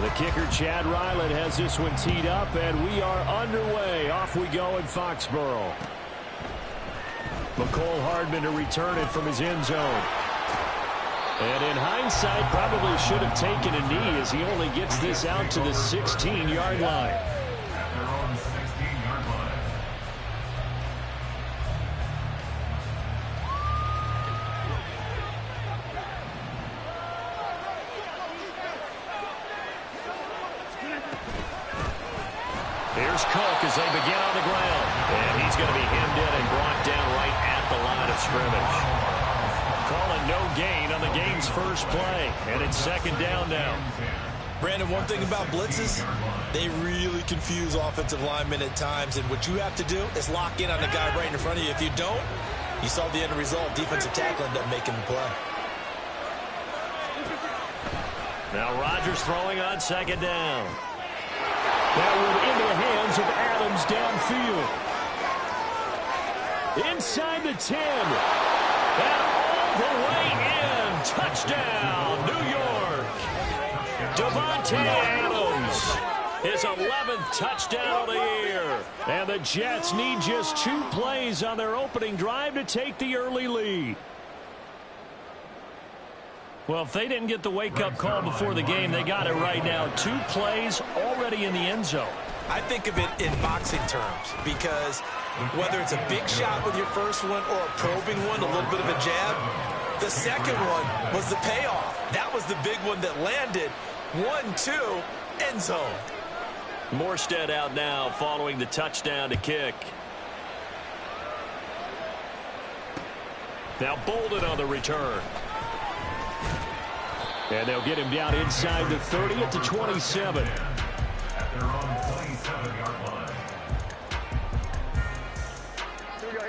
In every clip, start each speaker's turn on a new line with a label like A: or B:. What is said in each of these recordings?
A: The kicker, Chad Ryland, has this one teed up, and we are underway. Off we go in Foxborough. McCole Hardman to return it from his end zone. And in hindsight, probably should have taken a knee as he only gets this out to the 16-yard line. Here's Cook as they begin on the ground. And he's going to be hemmed in and brought down right at the line of scrimmage. Calling no gain on the game's first play. And it's second down now.
B: Brandon, one thing about blitzes, they really confuse offensive linemen at times. And what you have to do is lock in on the guy right in front of you. If you don't, you saw the end result. Defensive tackle ended up making the play.
A: Now Rodgers throwing on second down. That one into the hands of Adams downfield. Inside the 10. And all the way in. Touchdown, New York. Davante Adams. His 11th touchdown of the year. And the Jets need just 2 plays on their opening drive to take the early lead. Well, if they didn't get the wake-up call before the game, they got it right now. 2 plays already in the end zone.
B: I think of it in boxing terms because whether it's a big shot with your first one or a probing one, a little bit of a jab, the second one was the payoff. That was the big one that landed. 1-2, end zone.
A: Morstead out now following the touchdown to kick. Now Bolden on the return. And they'll get him down inside the 30 at the 27.
C: At their own 27-yard line.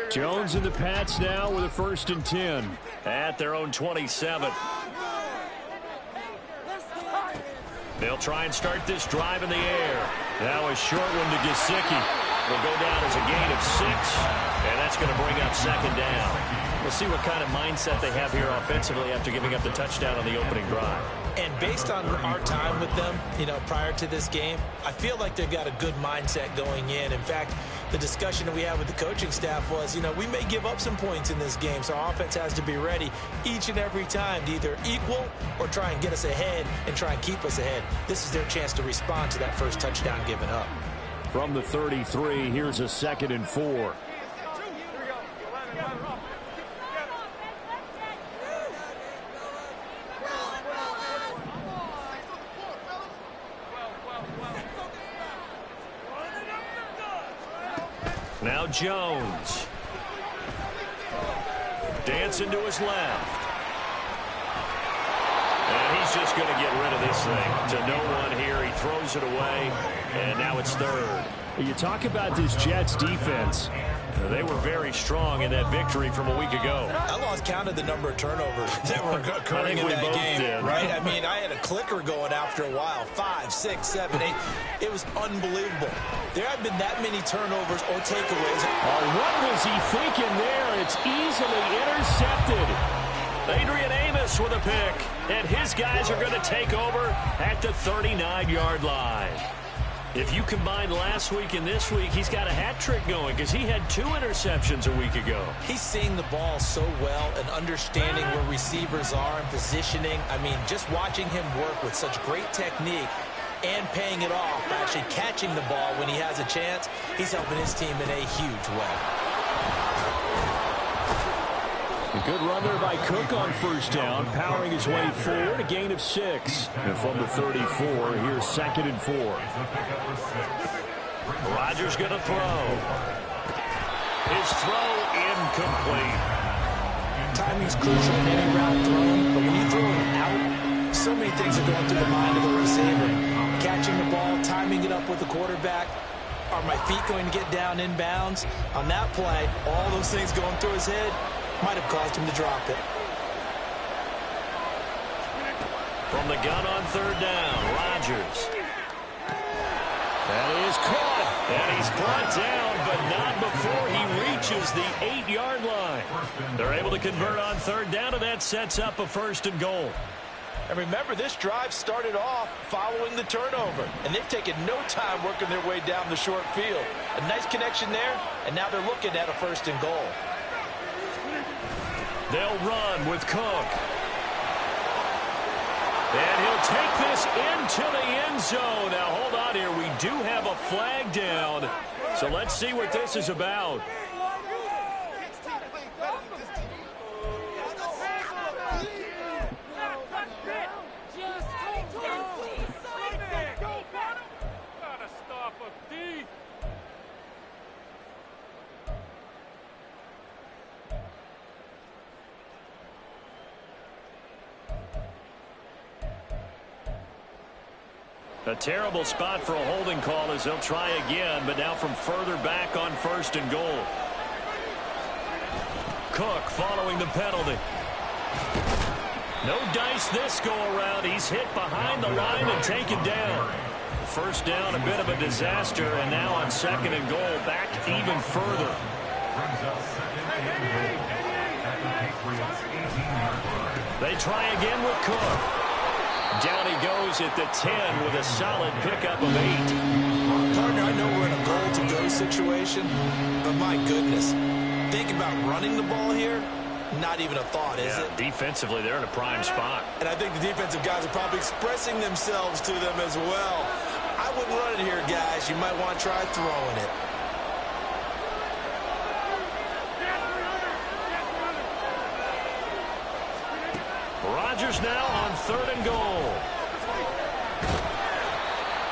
A: Jones and the Pats now with a 1st and 10 at their own 27. They'll try and start this drive in the air. Now a short one to Gesicki. Will go down as a gain of 6, and that's going to bring up second down. We'll see what kind of mindset they have here offensively after giving up the touchdown on the opening drive.
B: And based on our time with them, prior to this game, I feel like they've got a good mindset going in. In fact, the discussion that we had with the coaching staff was, we may give up some points in this game, so our offense has to be ready each and every time to either equal or try and get us ahead and try and keep us ahead. This is their chance to respond to that first touchdown given up.
A: From the 33, here's a 2nd and 4. Now Jones. Dancing to his left. And he's just going to get rid of this thing. To no one here. He throws it away. And now it's 3rd. You talk about this Jets defense. They were very strong in that victory from a week ago.
B: I lost count of the number of turnovers that were occurring in that game, right? I mean, I had a clicker going after a while. 5, 6, 7, 8. It was unbelievable. There have been that many turnovers or takeaways.
A: What was he thinking there? It's easily intercepted. Adrian Amos with a pick. And his guys are going to take over at the 39-yard line. If you combine last week and this week, he's got a hat trick going because he had 2 interceptions a week ago.
B: He's seeing the ball so well and understanding where receivers are and positioning. I mean, just watching him work with such great technique and paying it off by actually catching the ball when he has a chance, he's helping his team in a huge way.
A: A good run there by Cook on first down, powering his way forward, a gain of 6. And from the 34, here's 2nd and 4. Rodgers going to throw. His throw incomplete.
B: Timing's crucial in any route thrown, but when you throw it out, so many things are going through the mind of the receiver. Catching the ball, timing it up with the quarterback. Are my feet going to get down in bounds? On that play, all those things going through his head might have caused him to drop it.
A: From the gun on 3rd down, Rodgers. That is caught. And he's brought down, but not before he reaches the 8-yard line. They're able to convert on 3rd down, and that sets up a 1st and goal.
B: And remember, this drive started off following the turnover, and they've taken no time working their way down the short field. A nice connection there, and now they're looking at a 1st and goal.
A: They'll run with Cook. And he'll take this into the end zone. Now, hold on here. We do have a flag down. So let's see what this is about. A terrible spot for a holding call as they'll try again, but now from further back on 1st and goal. Cook following the penalty. No dice this go around. He's hit behind the line and taken down. 1st down, a bit of a disaster, and now on 2nd and goal, back even further. They try again with Cook. Down he goes at the 10 with a solid pickup of 8.
B: Partner, I know we're in a goal-to-go situation, but my goodness, think about running the ball here. Not even a thought, is it?
A: Defensively, they're in a prime spot.
B: And I think the defensive guys are probably expressing themselves to them as well. I wouldn't run it here, guys. You might want to try throwing it.
A: Rodgers now on 3rd and goal.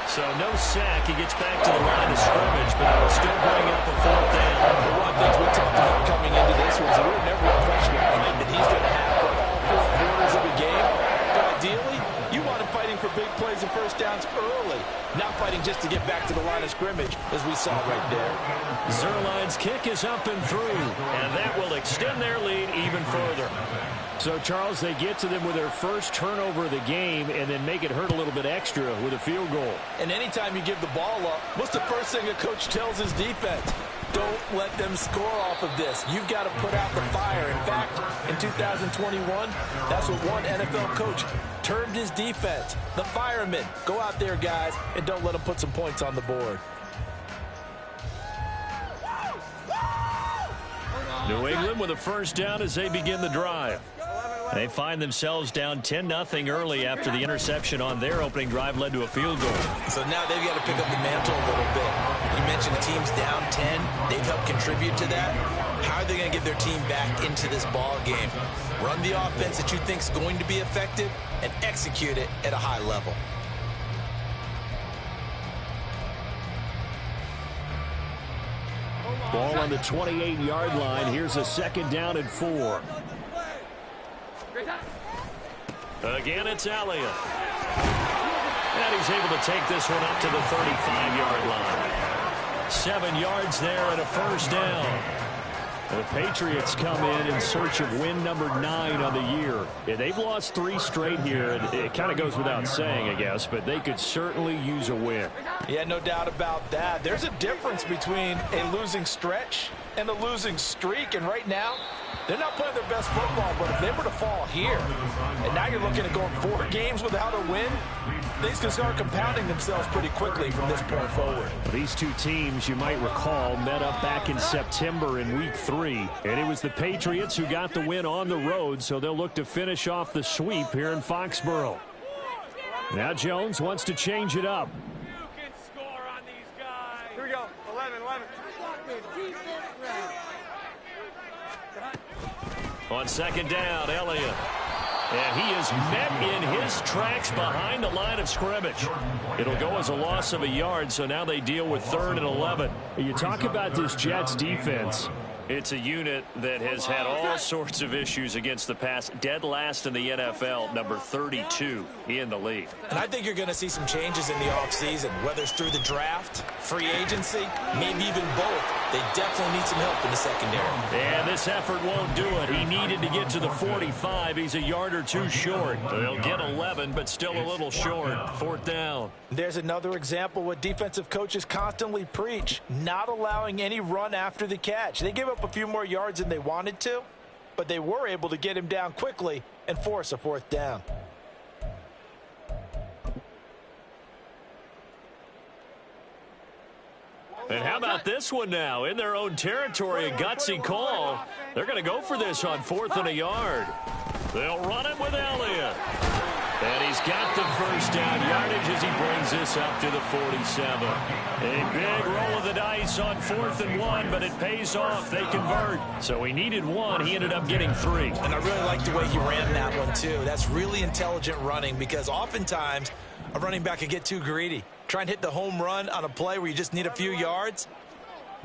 A: So no sack. He gets back to the line of scrimmage, but it'll still bring up a 4th down.
B: One of the things we talked about coming into this was we're never impressed with the fight that he's going to have for all 4 quarters of the game. But ideally, you want him fighting for big plays and 1st downs early, not fighting just to get back to the line of scrimmage, as we saw right there.
A: Zuerlein's kick is up and through, and that will extend their lead even further. So, Charles, they get to them with their first turnover of the game and then make it hurt a little bit extra with a field goal.
B: And anytime you give the ball up, what's the first thing a coach tells his defense? Don't let them score off of this. You've got to put out the fire. In fact, in 2021, that's what one NFL coach termed his defense. The firemen. Go out there, guys, and don't let them put some points on the board.
A: New England with a 1st down as they begin the drive. They find themselves down 10-0 early after the interception on their opening drive led to a field goal.
B: So now they've got to pick up the mantle a little bit. You mentioned the team's down 10. They've helped contribute to that. How are they going to get their team back into this ball game? Run the offense that you think is going to be effective and execute it at a high level.
A: Ball on the 28-yard line. Here's a 2nd down and 4. Again, it's Elliott. And he's able to take this one up to the 35-yard line. 7 yards there and a 1st down. The Patriots come in search of win number 9 on the year. Yeah, they've lost 3 straight here. It kind of goes without saying, I guess, but they could certainly use a win.
B: Yeah, no doubt about that. There's a difference between a losing stretch and a losing streak, and right now, they're not playing their best football, but if they were to fall here, and now you're looking at going 4 games without a win, things can start compounding themselves pretty quickly from this point forward.
A: These two teams, you might recall, met up back in September in Week 3, and it was the Patriots who got the win on the road, so they'll look to finish off the sweep here in Foxborough. Now Jones wants to change it up.
D: You can score on these guys.
E: Here we go. 11.
A: On 2nd down, Elliott. And he is met in his tracks behind the line of scrimmage. It'll go as a loss of a yard, so now they deal with 3rd and 11. You talk about this Jets defense. It's a unit that has had all sorts of issues against the pass. Dead last in the NFL, number 32 in the league.
B: And I think you're going to see some changes in the offseason, whether it's through the draft, free agency, maybe even both. They definitely need some help in the secondary.
A: And this effort won't do it. He needed to get to the 45. He's a yard or 2 short. They'll get 11, but still a little short. 4th down.
B: There's another example what defensive coaches constantly preach, not allowing any run after the catch. They gave up a few more yards than they wanted to, but they were able to get him down quickly and force a 4th down.
A: And how about this one now? In their own territory, a gutsy call. They're going to go for this on 4th and a yard. They'll run it with Elliott. And he's got the first down yardage as he brings this up to the 47. A big roll of the dice on 4th and 1, but it pays off. They convert. So he needed 1. He ended up getting 3.
B: And I really like the way he ran that one, too. That's really intelligent running because oftentimes a running back can get too greedy. Try and hit the home run on a play where you just need a few yards.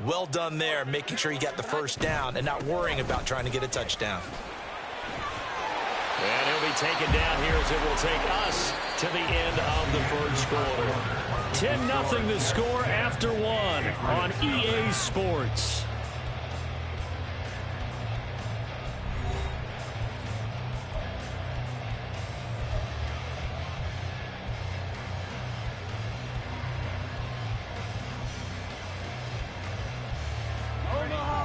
B: Well done there, making sure you got the first down and not worrying about trying to get a touchdown.
A: And he'll be taken down here as it will take us to the end of the first quarter. 10-0 the score after 1 on EA Sports.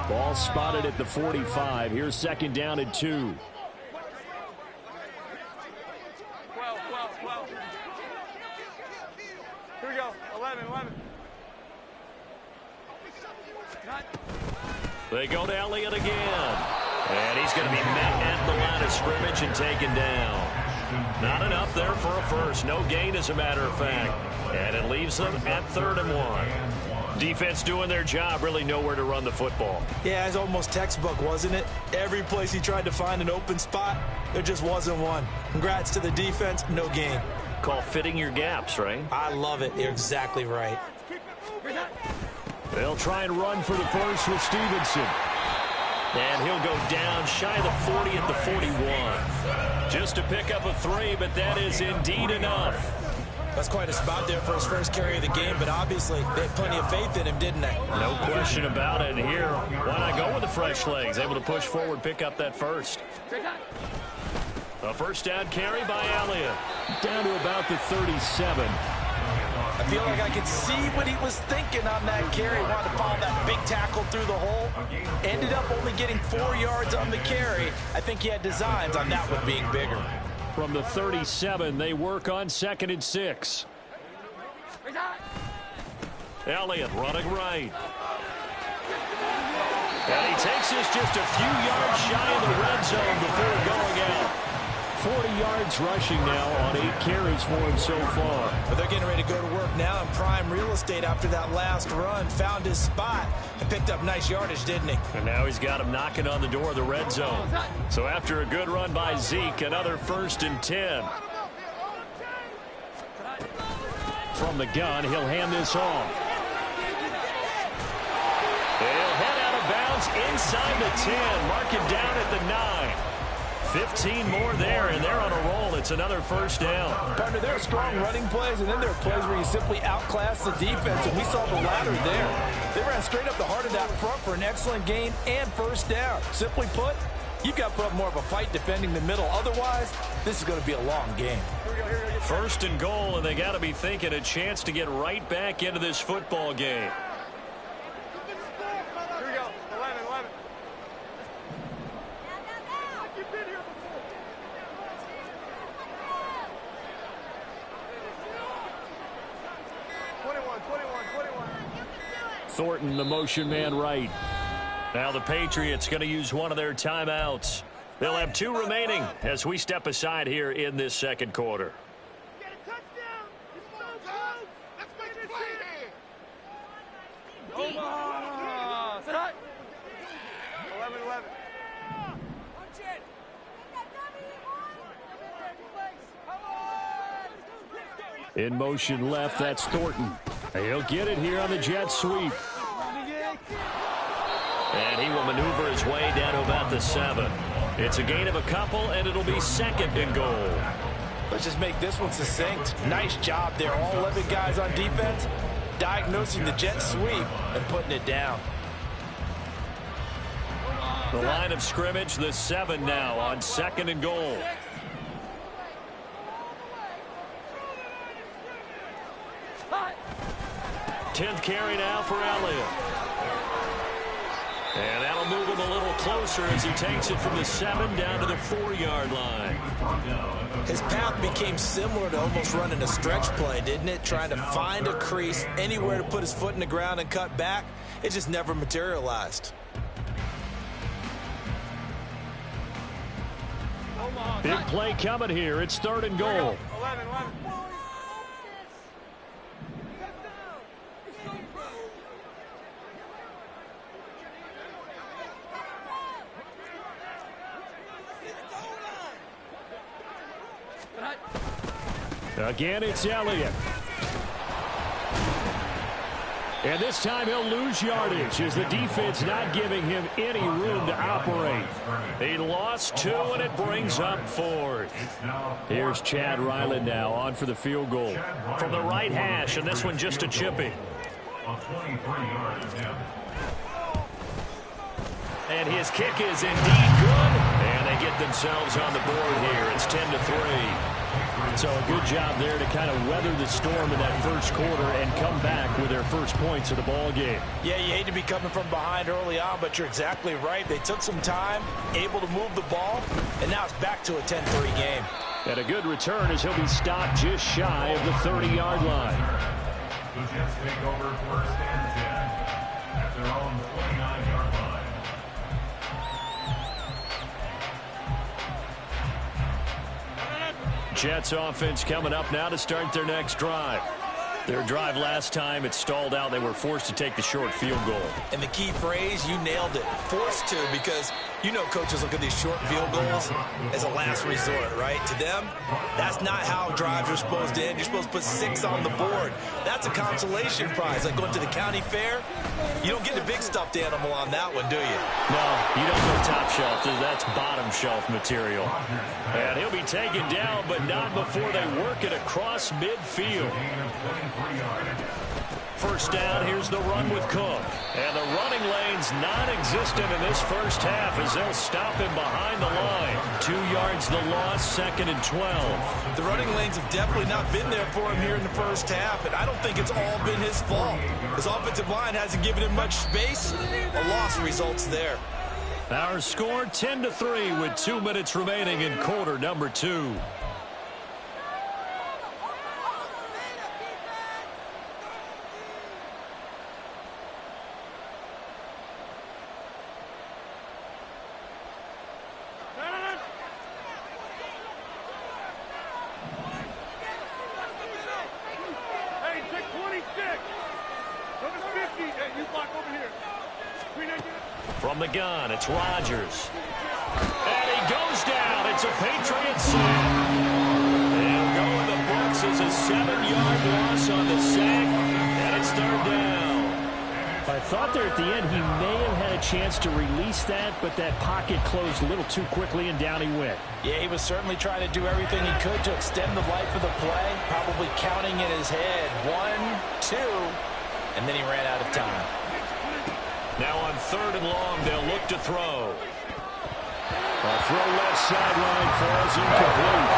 A: Ball spotted at the 45. Here's 2nd down and 2.
D: 12. Here we go. 11.
A: They go to Elliott again. And he's going to be met at the line of scrimmage and taken down. Not enough there for a first. No gain, as a matter of fact. And it leaves them at 3rd and 1. Defense doing their job, really nowhere to run the football.
B: Yeah, it's almost textbook, wasn't it? Every place he tried to find an open spot, there just wasn't one. Congrats to the defense, no gain.
A: Call fitting your gaps, right?
B: I love it. You're exactly right.
A: They'll try and run for the first with Stevenson. And he'll go down shy of the 40 at the 41. Just to pick up a 3, but that is indeed enough.
B: That's quite a spot there for his first carry of the game, but obviously they had plenty of faith in him, didn't they?
A: No question about it. And here, why not go with the fresh legs? Able to push forward, pick up that first. A first down carry by Elliott. Down to about the 37.
B: I feel like I could see what he was thinking on that carry. Wanted to follow that big tackle through the hole. Ended up only getting 4 yards on the carry. I think he had designs on that one being bigger.
A: From the 37, they work on 2nd and 6. Elliott running right. And he takes this just a few yards shy of the red zone before going out. 40 yards rushing now on 8 carries for him so far.
B: But they're getting ready to go to work now in prime real estate after that last run. Found his spot and picked up nice yardage, didn't he?
A: And now he's got him knocking on the door of the red zone. So after a good run by Zeke, another 1st and 10. From the gun, he'll hand this off. He'll head out of bounds inside the 10. Mark it down at the 9. 15 more there, and they're on a roll. It's another first down.
B: Partner, there are strong running plays, and then there are plays where you simply outclass the defense, and we saw the latter there. They ran straight up the heart of that front for an excellent gain and first down. Simply put, you've got to put up more of a fight defending the middle. Otherwise, this is going to be a long game.
A: 1st and goal, and they got to be thinking a chance to get right back into this football game.
D: Here we go. 11. 21.
A: Thornton, the motion man right. Now the Patriots going to use one of their timeouts. They'll have 2 remaining as we step aside here in this 2nd quarter.
D: Get a touchdown. It's so close. Let's make it play. Omaha. Sit high. 11. Punch it.
A: In motion left, that's Thornton. He'll get it here on the jet sweep. And he will maneuver his way down to about the 7. It's a gain of a couple, and it'll be 2nd and goal.
B: Let's just make this one succinct. Nice job there. All 11 guys on defense diagnosing the jet sweep and putting it down.
A: The line of scrimmage, the 7 now on 2nd and goal. Tenth carry now for Elliott. And that'll move him a little closer as he takes it from the 7 down to the 4-yard line.
B: His path became similar to almost running a stretch play, didn't it? Trying to find a crease, anywhere to put his foot in the ground and cut back. It just never materialized.
A: Big play coming here. It's 3rd and goal.
D: 11.
A: Again, it's Elliott. And this time he'll lose yardage as the defense not giving him any room to operate. He lost 2, and it brings up 4th. Here's Chad Ryland now on for the field goal. From the right hash, and this one just a chippy. And his kick is indeed good. And they get themselves on the board here. It's 10-3. So a good job there to kind of weather the storm in that first quarter and come back with their first points of the ball game.
B: Yeah, you hate to be coming from behind early on, but you're exactly right. They took some time, able to move the ball, and now it's back to a 10-3 game.
A: And a good return as he'll be stopped just shy of the 30-yard line.
C: The Jets take over 1st and 10 at their own 29-yard line.
A: Jets offense coming up now to start their next drive. Their drive last time, it stalled out. They were forced to take the short field goal.
B: And the key phrase, you nailed it. Forced to, because you know coaches look at these short field goals as a last resort, right? To them, that's not how drives are supposed to end. You're supposed to put 6 on the board. That's a consolation prize. Like going to the county fair, you don't get the big stuffed animal on that one, do you?
A: No, you don't go top shelf. That's bottom shelf material. And he'll be taken down, but not before they work it across midfield. First down, here's the run with Cook. And the running lane's non-existent in this first half as they'll stop him behind the line. 2 yards the loss, 2nd and 12.
B: The running lanes have definitely not been there for him here in the first half, and I don't think it's all been his fault. His offensive line hasn't given him much space. A loss results there.
A: Our score 10-3 with 2 minutes remaining in quarter number 2. From the gun, it's Rodgers. And he goes down. It's a Patriot sack. They'll go in the books as a 7-yard loss on the sack, and it's 3rd down. I thought there at the end he may have had a chance to release that, but that pocket closed a little too quickly, and down he went.
B: Yeah, he was certainly trying to do everything he could to extend the life of the play, probably counting in his head 1, 2, and then he ran out of time.
A: Now on 3rd and long, they'll look to throw. A throw left sideline falls incomplete.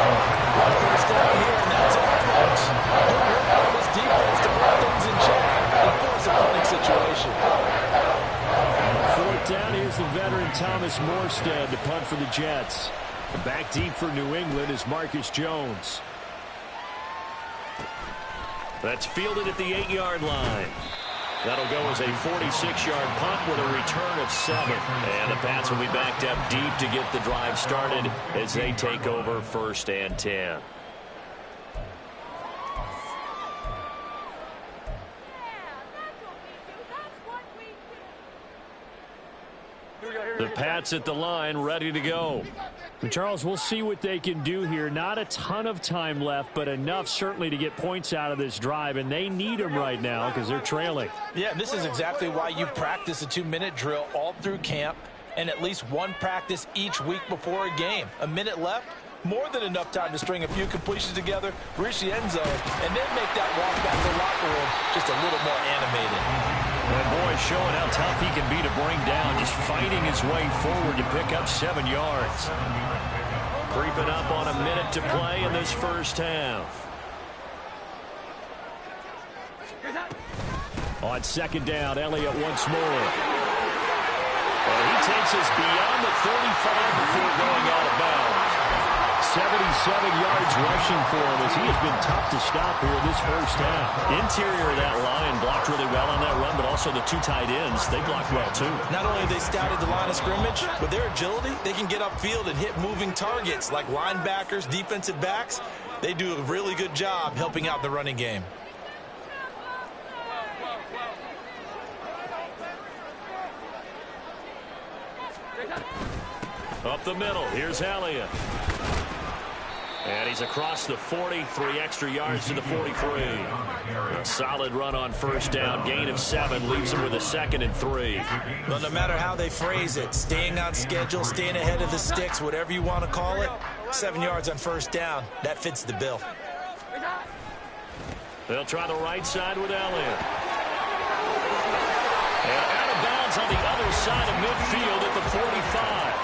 B: First down here, and that's all, folks. Good work by this defense to put things in check and force a punting situation.
A: 4th down, here's the veteran Thomas Morstead to punt for the Jets. Back deep for New England is Marcus Jones. That's fielded at the 8-yard line. That'll go as a 46-yard punt with a return of 7. And the Pats will be backed up deep to get the drive started as they take over 1st and 10. The Pats at the line, ready to go. And Charles, we'll see what they can do here. Not a ton of time left, but enough certainly to get points out of this drive, and they need them right now because they're trailing.
B: Yeah, this is exactly why you practice a 2-minute drill all through camp and at least one practice each week before a game. A minute left, more than enough time to string a few completions together, reach the end zone, and then make that walk back to the locker room just a little more animated.
A: And boy, showing how tough he can be to bring down, just fighting his way forward to pick up 7 yards. Creeping up on a minute to play in this first half. On 2nd down, Elliott once more. And he takes us beyond the 35 before going out of bounds. 77 yards rushing for him as he has been tough to stop here in this first half. Interior of that line blocked really well on that run, but also the two tight ends, they blocked well too.
B: Not only have they scouted the line of scrimmage, but their agility, they can get upfield and hit moving targets like linebackers, defensive backs. They do a really good job helping out the running game.
A: Up the middle, here's Elliott. And he's across the 40, 3 extra yards to the 43. A solid run on first down, gain of 7, leaves him with a 2nd and 3.
B: Well, no matter how they phrase it, staying on schedule, staying ahead of the sticks, whatever you want to call it, 7 yards on first down, that fits the bill.
A: They'll try the right side with Elliott. And out of bounds on the other side of midfield at the 45.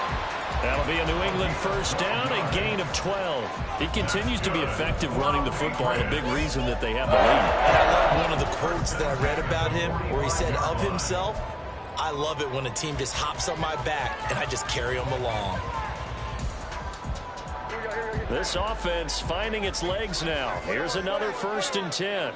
A: That'll be a New England first down, a gain of 12. He continues to be effective running the football, a big reason that they have the lead.
B: And I love one of the quotes that I read about him where he said of himself, I love it when a team just hops on my back and I just carry them along.
A: This offense finding its legs now. Here's another 1st and 10.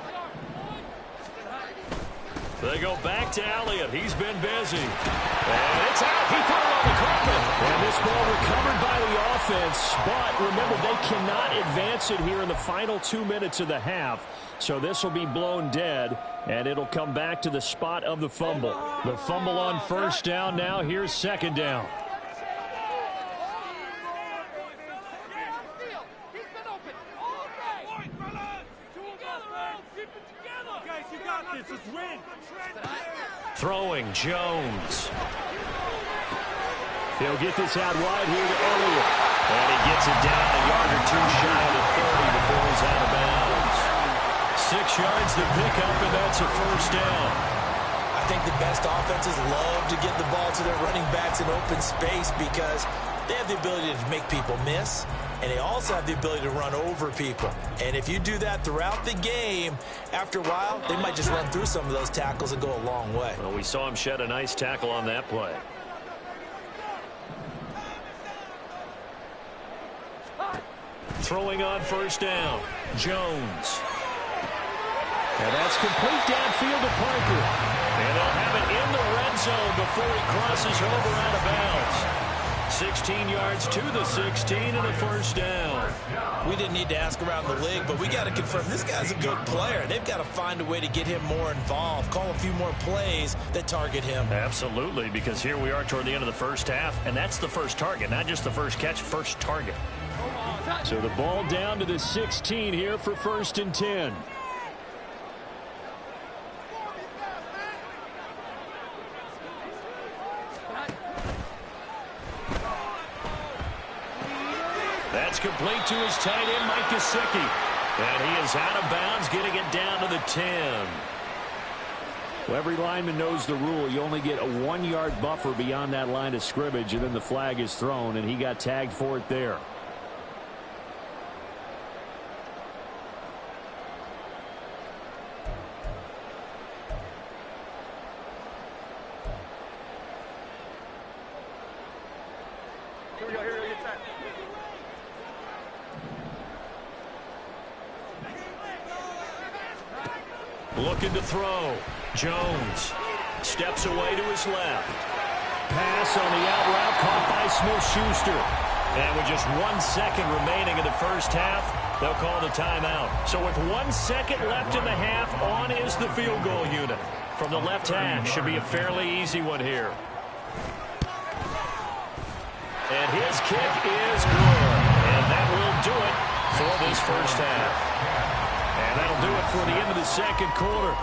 A: They go back to Elliott. He's been busy. And it's out. He put it on the carpet. And this ball recovered by the offense. But remember, they cannot advance it here in the final 2 minutes of the half. So this will be blown dead, and it'll come back to the spot of the fumble. The fumble on first down now. Here's 2nd down. Throwing, Jones. He'll get this out wide here to Elliott. And he gets it down a yard or 2 shy of the 30 before he's out of bounds. 6 yards to pick up, and that's a first down.
B: I think the best offenses love to get the ball to their running backs in open space because they have the ability to make people miss, and they also have the ability to run over people. And if you do that throughout the game, after a while, they might just run through some of those tackles and go a long way.
A: Well, we saw him shed a nice tackle on that play. Throwing on first down, Jones. And that's complete downfield to Parker. And they'll have it in the red zone before he crosses over out of bounds. 16 yards to the 16 and a first down.
B: We didn't need to ask around the league, but we got to confirm this guy's a good player. They've got to find a way to get him more involved, call a few more plays that target him.
A: Absolutely, because here we are toward the end of the first half, and that's the first target, not just the first catch, first target. So the ball down to the 16 here for 1st and 10. That's complete to his tight end, Mike Gesicki. And he is out of bounds, getting it down to the 10. Well, every lineman knows the rule. You only get a 1-yard buffer beyond that line of scrimmage, and then the flag is thrown, and he got tagged for it there. Looking to throw. Jones steps away to his left. Pass on the out route caught by Smith-Schuster. And with just 1 second remaining in the first half, they'll call the timeout. So with 1 second left in the half, on is the field goal unit. From the left hash, should be a fairly easy one here. And his kick is good. And that will do it for this first half. And that'll do it for the end of the second quarter.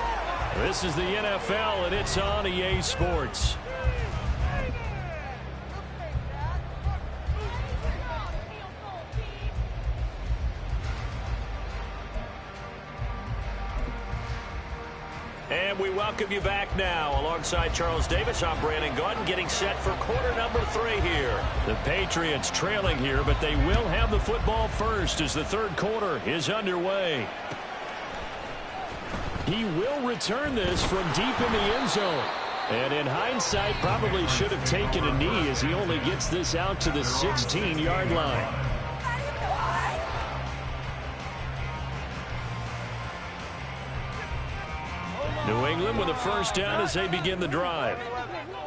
A: This is the NFL, and it's on EA Sports. And we welcome you back now. Alongside Charles Davis, I'm Brandon Gunn, getting set for quarter number 3 here. The Patriots trailing here, but they will have the football first as the third quarter is underway. He will return this from deep in the end zone. And in hindsight, probably should have taken a knee as he only gets this out to the 16-yard line. New England with a first down as they begin the drive.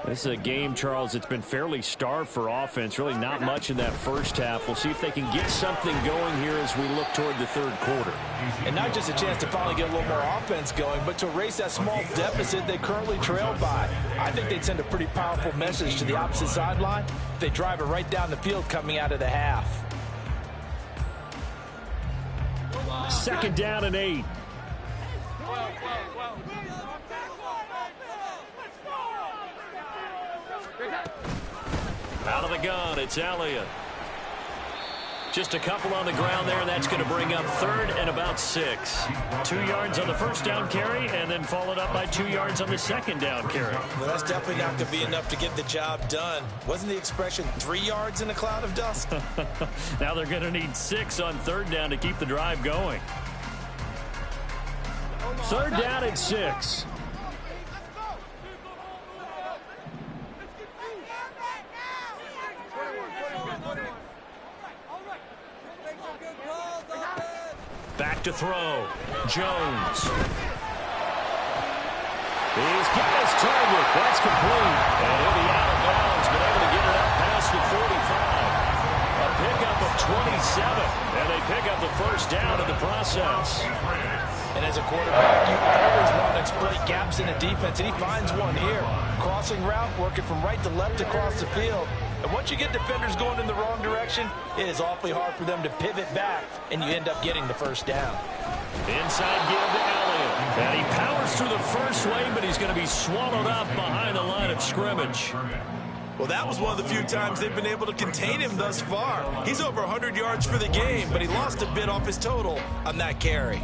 A: This is a game, Charles, it's been fairly starved for offense. Really not much in that first half. We'll see if they can get something going here as we look toward the third quarter.
B: And not just a chance to finally get a little more offense going, but to erase that small deficit they currently trailed by. I think they'd send a pretty powerful message to the opposite sideline if they drive it right down the field coming out of the half.
A: Second down and 8. Out of the gun, it's Elliott. Just a couple on the ground there, and that's going to bring up third and about 6. 2 yards on the first down carry, and then followed up by 2 yards on the second down carry.
B: Well, that's definitely not going to be enough to get the job done. Wasn't the expression 3 yards in a cloud of dust?
A: Now they're going to need 6 on third down to keep the drive going. Third down and 6. Back to throw. Jones. He's got his target. That's complete. And he'll be out of bounds, but able to get it out past the 45. A pickup of 27. And they pick up the first down in the process.
B: And as a quarterback, you always want to exploit gaps in the defense, and he finds one here. Crossing route, working from right to left across the field. And once you get defenders going in the wrong direction, it is awfully hard for them to pivot back, and you end up getting the first down.
A: Inside give to Elliott. And he powers through the first wave, but he's going to be swallowed up behind the line of scrimmage.
B: Well, that was one of the few times they've been able to contain him thus far. He's over 100 yards for the game, but he lost a bit off his total on that carry.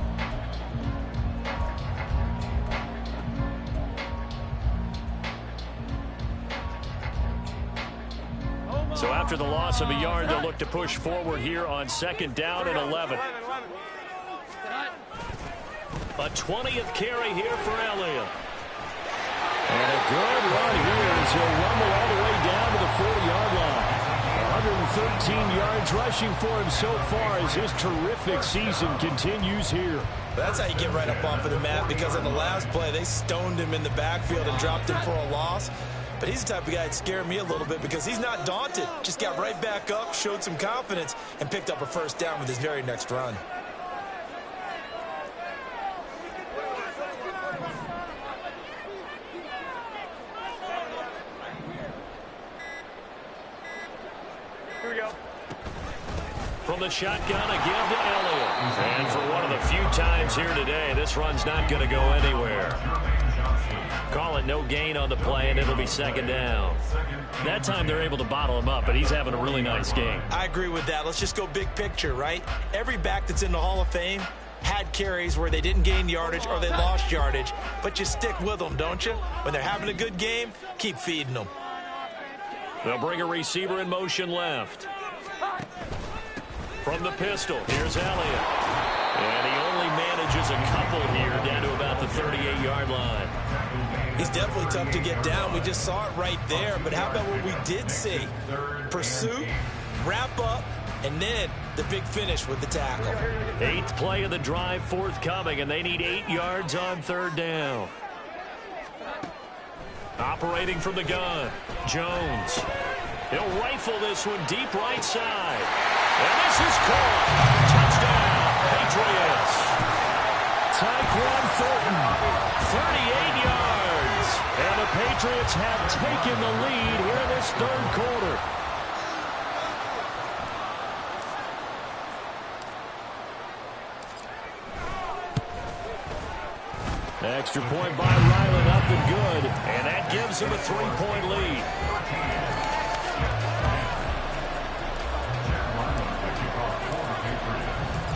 A: So after the loss of a yard, they'll look to push forward here on second down and 11. A 20th carry here for Elliott. And a good run here as he'll rumble all the way down to the 40-yard line. 113 yards rushing for him so far as his terrific season continues here.
B: That's how you get right up off of the mat, because on the last play, they stoned him in the backfield and dropped him for a loss. But he's the type of guy that scared me a little bit because he's not daunted. Just got right back up, showed some confidence, and picked up a first down with his very next run.
C: Here we go.
A: From the shotgun, a give to Elliott. And for one of the few times here today, this run's not going to go anywhere. Call it no gain on the play, and it'll be second down. That time they're able to bottle him up, but he's having a really nice game.
B: I agree with that. Let's just go big picture, right? Every back that's in the Hall of Fame had carries where they didn't gain yardage or they lost yardage, but you stick with them, don't you? When they're having a good game, keep feeding them.
A: They'll bring a receiver in motion left. From the pistol, here's Elliott. And he only manages a couple here down to about the 38-yard line.
B: He's definitely tough to get down. We just saw it right there. But how about what we did see? Pursuit, wrap up, and then the big finish with the tackle.
A: 8th play of the drive forthcoming, and they need 8 yards on third down. Operating from the gun, Jones. He'll rifle this one deep right side. And this is caught. Touchdown, Patriots. Tyquan Thornton, 38 yards. And the Patriots have taken the lead here in this third quarter. Extra point by Ryland, up and good. And that gives him a 3-point lead.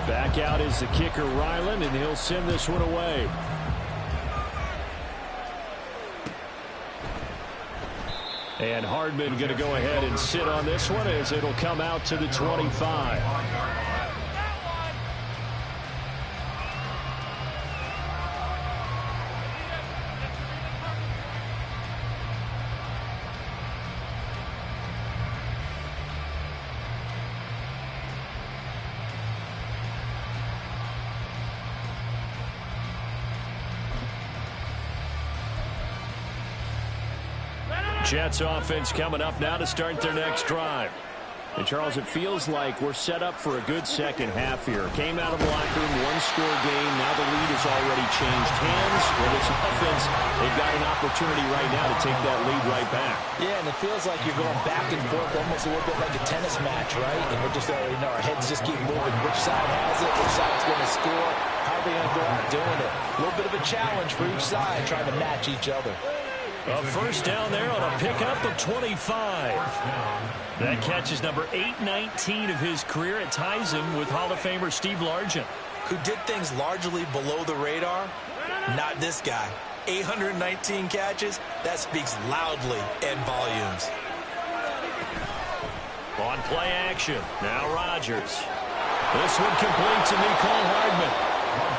A: Back out is the kicker, Ryland, and he'll send this one away. And Hardman going to go ahead and sit on this one as it'll come out to the 25. Jets offense coming up now to start their next drive. And, Charles, it feels like we're set up for a good second half here. Came out of the locker room, one-score game. Now the lead has already changed hands. With this offense, they've got an opportunity right now to take that lead right back.
B: Yeah, and it feels like you're going back and forth almost a little bit like a tennis match, right? And we're just already know our heads just keep moving. Which side has it? Which side's going to score? How are they going to go out doing it? A little bit of a challenge for each side, trying to match each other.
A: A first down there on a pickup of 25. That catch is number 819 of his career. It ties him with Hall of Famer Steve Largent,
B: who did things largely below the radar. Not this guy. 819 catches. That speaks loudly in volumes.
A: On play action. Now Rodgers. This one complete to Mecole Hardman.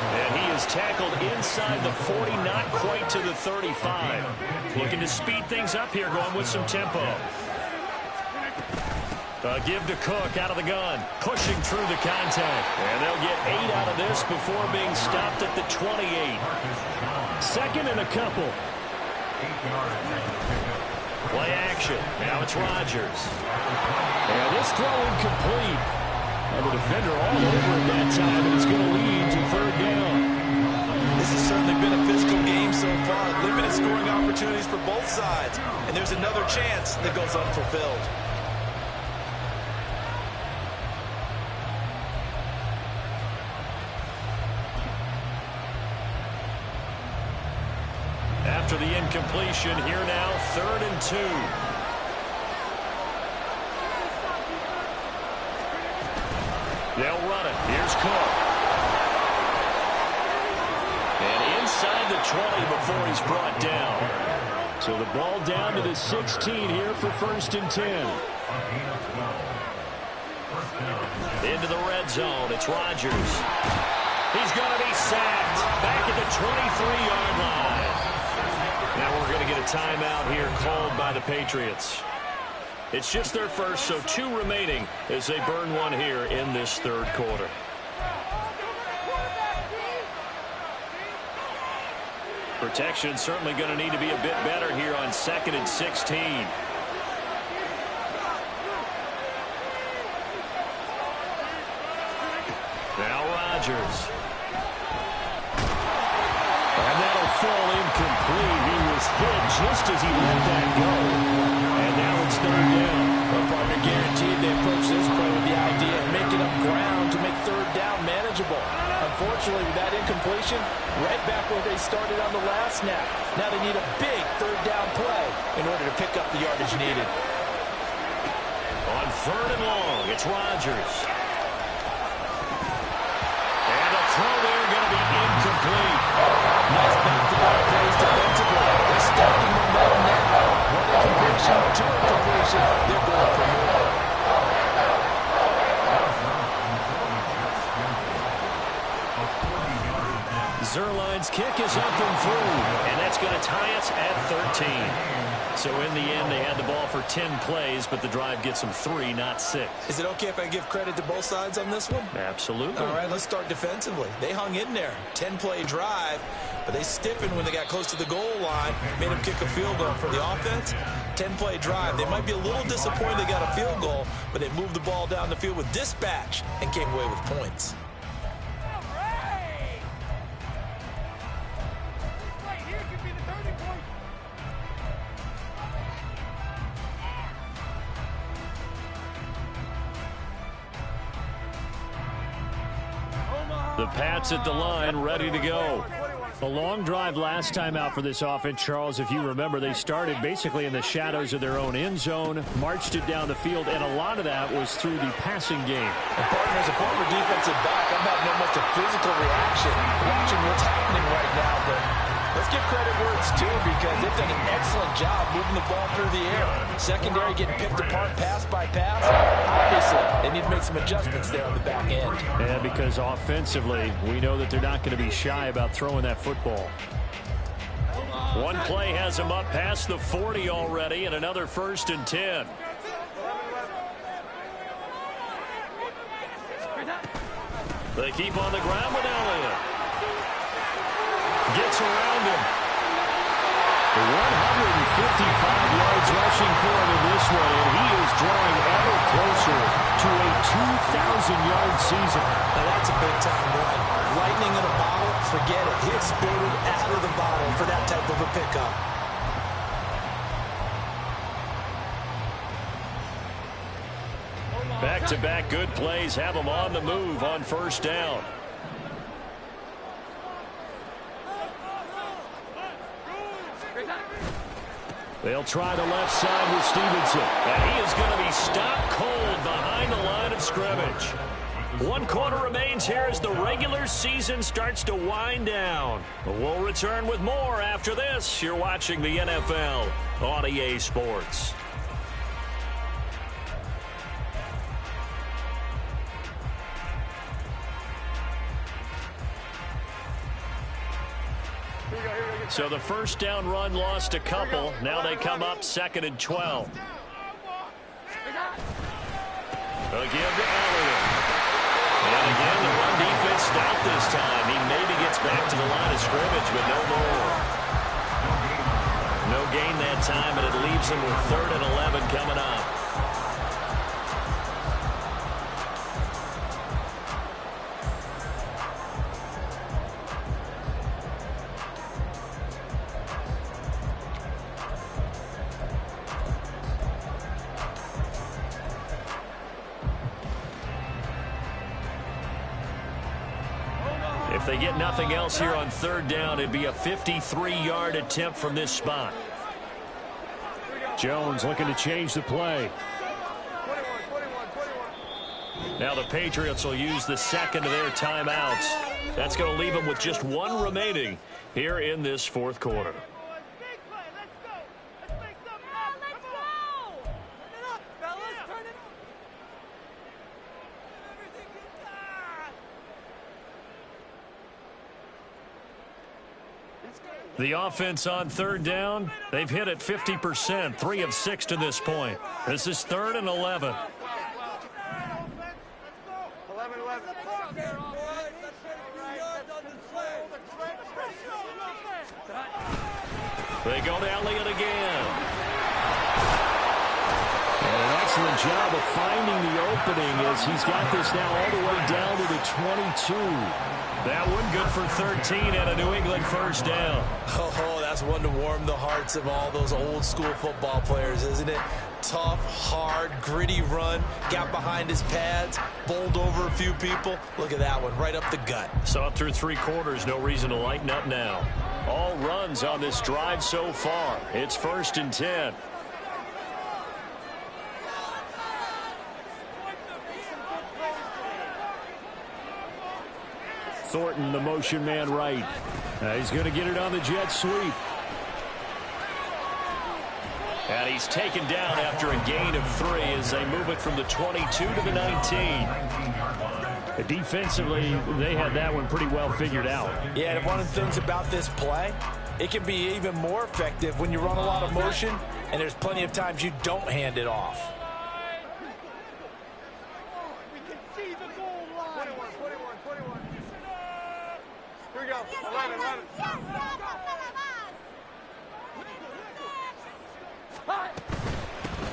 A: And he is tackled inside the 40, not quite to the 35. Looking to speed things up here, going with some tempo. Give to Cook out of the gun, pushing through the contact. And they'll get 8 out of this before being stopped at the 28. Second and a couple. Play action. Now it's Rodgers. And this throw incomplete. And the defender all over him that time, and it's going to lead to third down.
B: This has certainly been a physical game so far. Limited scoring opportunities for both sides. And there's another chance that goes unfulfilled.
A: After the incompletion, here now, 3rd and 2. They'll run it. Here's Cook. And inside the 20 before he's brought down. So the ball down to the 16 here for 1st and 10. Into the red zone. It's Rodgers. He's going to be sacked. Back at the 23-yard line. Now we're going to get a timeout here called by the Patriots. It's just their first, so 2 remaining as they burn one here in this 3rd quarter. Protection certainly going to need to be a bit better here on 2nd and 16. Now Rodgers. And that'll fall incomplete. He was hit just as he let that go. And now it's 3rd down.
B: Well, partner, guaranteed they approach this play with the idea of making up ground to make 3rd down manageable. Unfortunately, with that incompletion, right back where they started on the last snap. Now they need a big 3rd down play in order to pick up the yardage needed.
A: On 3rd and long, it's Rodgers. And the throw there going to be incomplete.
B: Nice back-to-back plays defensively. They're stacking momentum now. One incompletion, 2 incompletion. They're going for more.
A: Zerline's kick is up and through, and that's going to tie us at 13. So in the end, they had the ball for 10 plays, but the drive gets them 3, not 6.
B: Is it okay if I give credit to both sides on this one?
A: Absolutely.
B: All right, let's start defensively. They hung in there. 10-play drive, but they stiffened when they got close to the goal line, made them kick a field goal. For the offense, 10-play drive. They might be a little disappointed they got a field goal, but they moved the ball down the field with dispatch and came away with points.
A: The Pats at the line, ready to go. A long drive last time out for this offense, Charles. If you remember, they started basically in the shadows of their own end zone, marched it down the field, and a lot of that was through the passing game.
B: And partner, as a former defensive back, I'm having almost a physical reaction watching what's happening right now. But let's give credit where it's due, because they've done an excellent job moving the ball through the air. Secondary getting picked apart pass by pass. Obviously, they need to make some adjustments there on the back end.
A: Yeah, because offensively, we know that they're not going to be shy about throwing that football. One play has them up past the 40 already, and another 1st and 10. They keep on the ground with Elliott. Gets around him. 155 yards rushing for him in this one, and he is drawing ever closer to a 2,000-yard season.
B: Now that's a big-time run. Lightning in a bottle, forget it. He exploded out of the bottle for that type of a pickup.
A: Back-to-back good plays have him on the move on first down. They'll try the left side with Stevenson. And he is going to be stopped cold behind the line of scrimmage. 1 quarter remains here as the regular season starts to wind down. We'll return with more after this. You're watching the NFL on EA Sports. So the first down run lost a couple. Now they come up 2nd and 12. Again to Elliott. And again, the run defense stout this time. He maybe gets back to the line of scrimmage, but no more. No gain that time, and it leaves him with 3rd and 11 coming up. If they get nothing else here on 3rd down, it'd be a 53-yard attempt from this spot. Jones looking to change the play. Now the Patriots will use the 2nd of their timeouts. That's going to leave them with just 1 remaining here in this 4th quarter. The offense on 3rd down, they've hit it 50%, 3 of 6 to this point. This is 3rd and 11. They go to Elliott again. And an excellent job of finding the opening as he's got this now all the way down to the 22. That one good for 13 and a New England first down.
B: Oh, that's one to warm the hearts of all those old school football players, isn't it? Tough, hard, gritty run. Got behind his pads, bowled over a few people. Look at that one, right up the gut.
A: So up through 3 quarters, no reason to lighten up now. All runs on this drive so far. It's 1st and 10. Thornton, the motion man right. He's going to get it on the jet sweep. And he's taken down after a gain of 3 as they move it from the 22 to the 19. Defensively, they had that one pretty well figured out.
B: Yeah, and one of the things about this play, it can be even more effective when you run a lot of motion, and there's plenty of times you don't hand it off.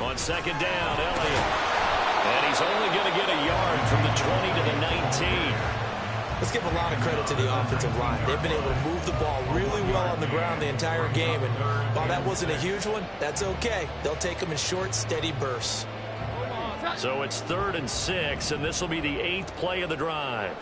A: On 2nd down, Elliott. And he's only going to get a yard from the 20 to the 19.
B: Let's give a lot of credit to the offensive line. They've been able to move the ball really well on the ground the entire game. And while that wasn't a huge one, that's okay. They'll take them in short, steady bursts.
A: So it's 3rd and 6, and this will be the 8th play of the drive.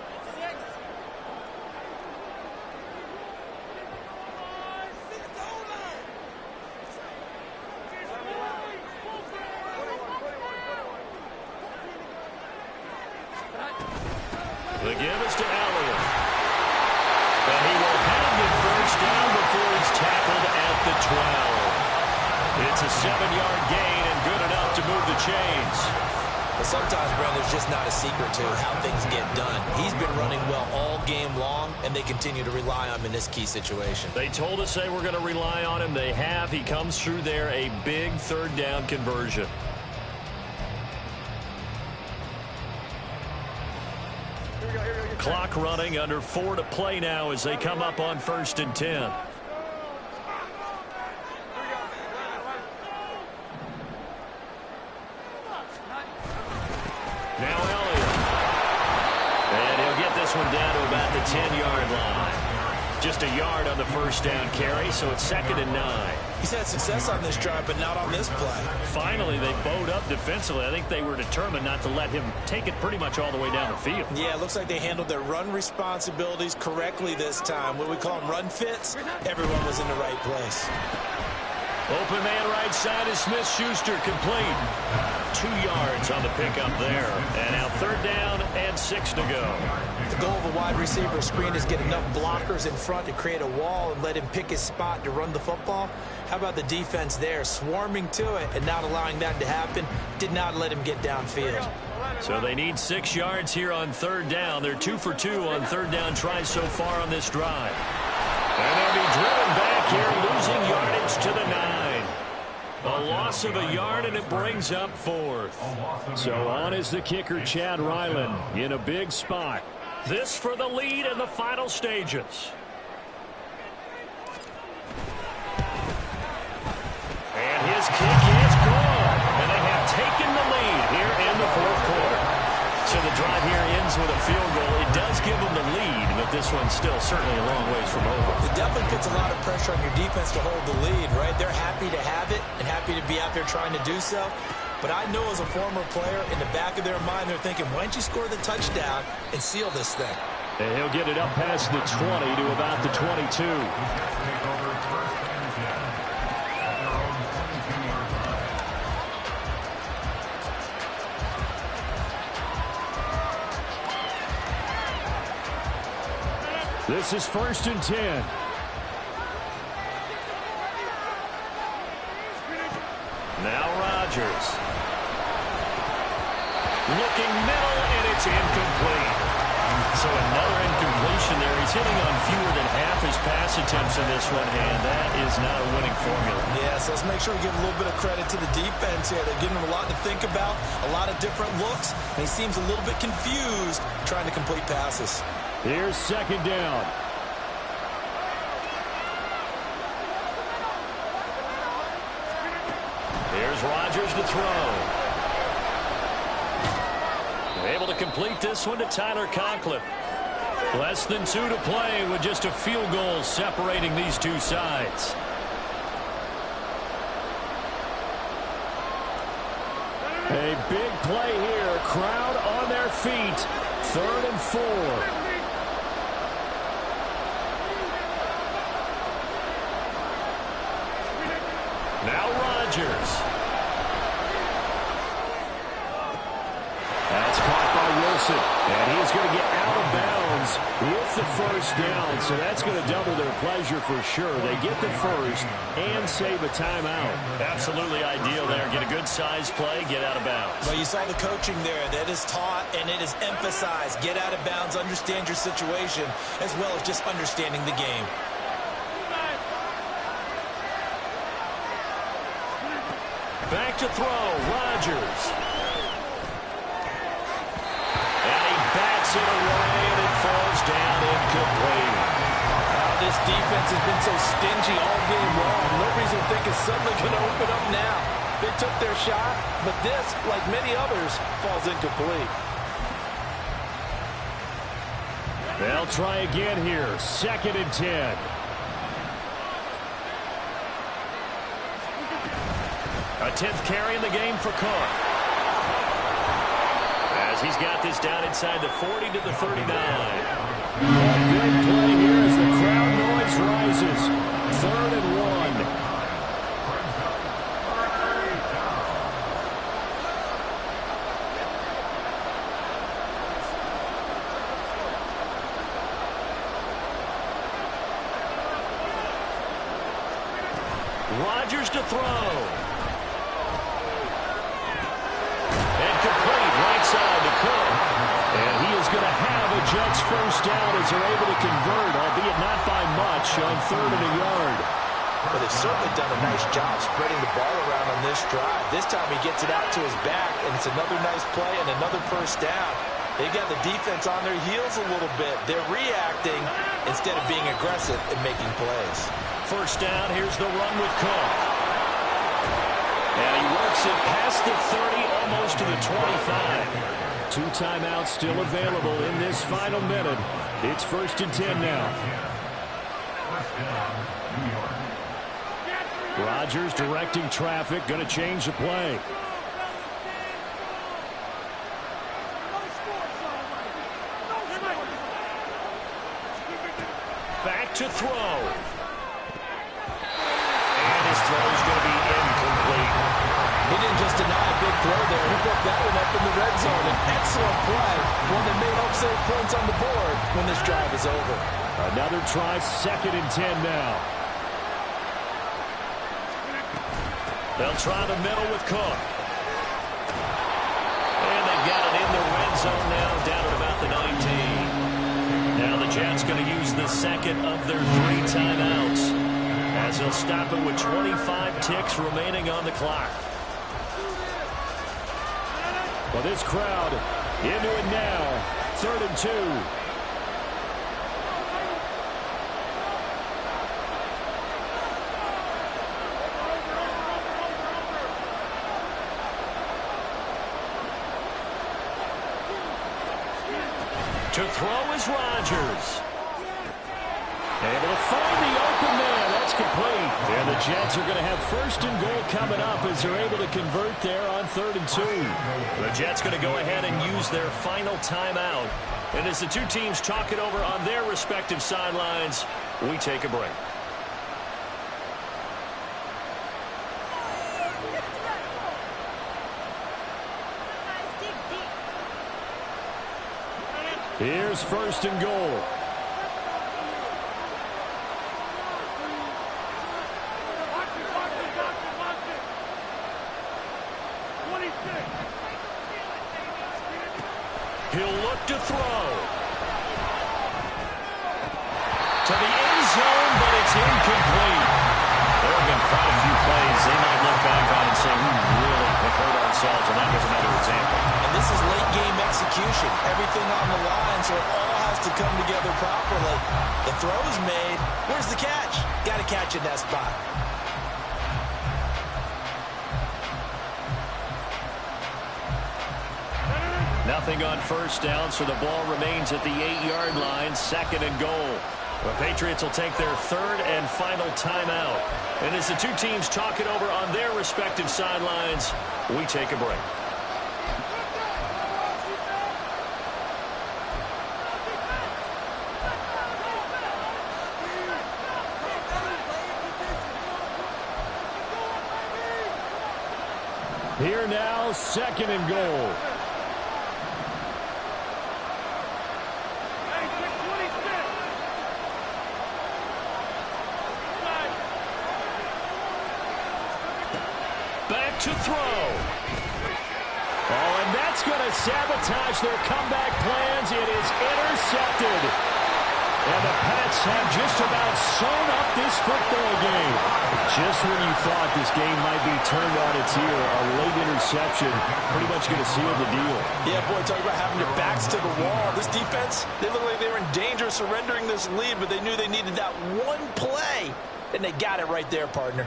A: The give is to Elliott. And he will have the first down before he's tackled at the 12. It's a 7-yard gain and good enough to move the chains.
B: But sometimes, Brent, there's just not a secret to how things get done. He's been running well all game long, and they continue to rely on him in this key situation.
A: They told us they were going to rely on him. They have. He comes through there, a big 3rd down conversion. Clock running, under 4 to play now as they come up on 1st and 10. this one down to about the 10-yard line. Just a yard on the first down carry, so it's 2nd and 9.
B: He's had success on this drive, but not on this play.
A: Finally, they bowed up defensively. I think they were determined not to let him take it pretty much all the way down the field.
B: Yeah, it looks like they handled their run responsibilities correctly this time. What we call them run fits, everyone was in the right place.
A: Open man right side is Smith-Schuster, complete. 2 yards on the pickup there. And now 3rd down and 6 to go.
B: The goal of a wide receiver screen is get enough blockers in front to create a wall and let him pick his spot to run the football. How about the defense there, swarming to it and not allowing that to happen? Did not let him get downfield.
A: So they need 6 yards here on 3rd down. They're 2 for 2 on 3rd down tries so far on this drive. And they'll be driven back here, losing yardage to the 9. A loss of a yard, and it brings up 4th. So on is the kicker, Chad Ryland, in a big spot. This for the lead in the final stages. And his kick is good. And they have taken the lead here in the 4th quarter. So the drive here ends with a field goal. It does give them the lead, but this one's still certainly a long ways from over.
B: It definitely puts a lot of pressure on your defense to hold the lead, right? They're happy to have it and happy to be out there trying to do so. But I know as a former player, in the back of their mind, they're thinking, why don't you score the touchdown and seal this thing?
A: And he'll get it up past the 20 to about the 22. This is 1st and 10. Now Rodgers. Looking middle, and it's incomplete. So another incompletion there. He's hitting on fewer than half his pass attempts in this one, and that is not a winning formula.
B: Yeah, so let's make sure we give a little bit of credit to the defense here. They're giving him a lot to think about, a lot of different looks, and he seems a little bit confused trying to complete passes.
A: Here's 2nd down. Here's Rodgers to throw. Able to complete this one to Tyler Conklin. Less than 2 to play with just a field goal separating these two sides. A big play here. Crowd on their feet. 3rd and 4. Now Rodgers. That's caught by Wilson. And he's going to get out of bounds with the 1st down. So that's going to double their pleasure for sure. They get the 1st and save a timeout. Absolutely ideal there. Get a good size play, get out of bounds.
B: Well, you saw the coaching there. That is taught and it is emphasized. Get out of bounds, understand your situation, as well as just understanding the game.
A: Back to throw, Rodgers. And he bats it away, and it falls down incomplete.
B: This defense has been so stingy all game long. Nobody's going to think it's suddenly going to open up now. They took their shot, but this, like many others, falls incomplete.
A: They'll try again here. 2nd and 10. A 10th carry in the game for Cook. As he's got this down inside the 40 to the 39. A big play here as the crowd noise rises. 3rd and 1. Rodgers to throw. And complete right side to Cook. And he is going to have a Jets 1st down as they're able to convert, albeit not by much, on 3rd and a yard.
B: But they've certainly done a nice job spreading the ball around on this drive. This time he gets it out to his back, and it's another nice play and another 1st down. They've got the defense on their heels a little bit. They're reacting instead of being aggressive and making plays.
A: 1st down, here's the run with Cook. And he works it past the 30, almost to the 25. 2 timeouts still available in this final minute. It's 1st and 10 now. Rodgers directing traffic, going to change the play. Back to throw. And his throw is going to be incomplete.
B: He didn't just deny a big throw there. He broke that one up in the red zone. An excellent play. One that may help save points on the board when this drive is over.
A: Another try, 2nd and 10 now. They'll try the middle with Cook. And they've got it in the red zone now, down at about the 19. Now the Jets going to use the second of their 3 timeouts, as they'll stop it with 25 ticks remaining on the clock. Well, this crowd into it now. 3rd and 2. To throw is Rodgers. Able to find the open man. That's complete. And the Jets are going to have 1st and goal coming up as they're able to convert there on 3rd and 2. The Jets going to go ahead and use their final timeout. And as the 2 teams talk it over on their respective sidelines, we take a break. Here's 1st and goal. He'll look to throw. To the end zone, but it's incomplete. There have been quite a few plays they might look back on and say, we really have hurt ourselves, and that was another example.
B: And this is late-game execution. Everything on the line, so it all has to come together properly. The throw's made. Where's the catch? Got to catch in that spot.
A: Nothing on 1st down, so the ball remains at the 8-yard line, 2nd and goal. The Patriots will take their 3rd and final timeout. And as the 2 teams talk it over on their respective sidelines, we take a break. Here now, 2nd and goal. Back to throw. Oh, and that's going to sabotage their comeback plans. It is intercepted. And the Pats have just about sewn up this football game. Just when you thought this game might be turned on its ear, a late interception pretty much going to seal the deal.
B: Yeah, boy, talk about having your backs to the wall. This defense, they look like they were in danger of surrendering this lead, but they knew they needed that one play, and they got it right there, partner.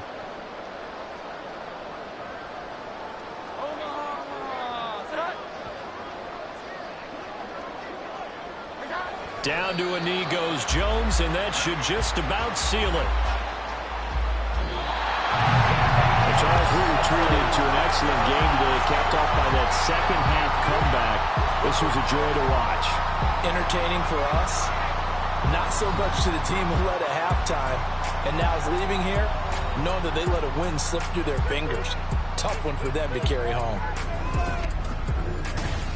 A: Down to a knee goes Jones, and that should just about seal it. And Charles, we retreated to an excellent game today, capped off by that second-half comeback. This was a joy to watch.
B: Entertaining for us, not so much to the team who led at halftime, and now is leaving here, knowing that they let a win slip through their fingers. Tough one for them to carry home.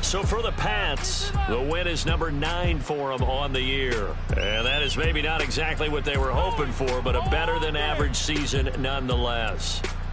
A: So for the Pats, the win is number 9 for them on the year. And that is maybe not exactly what they were hoping for, but a better-than-average season nonetheless.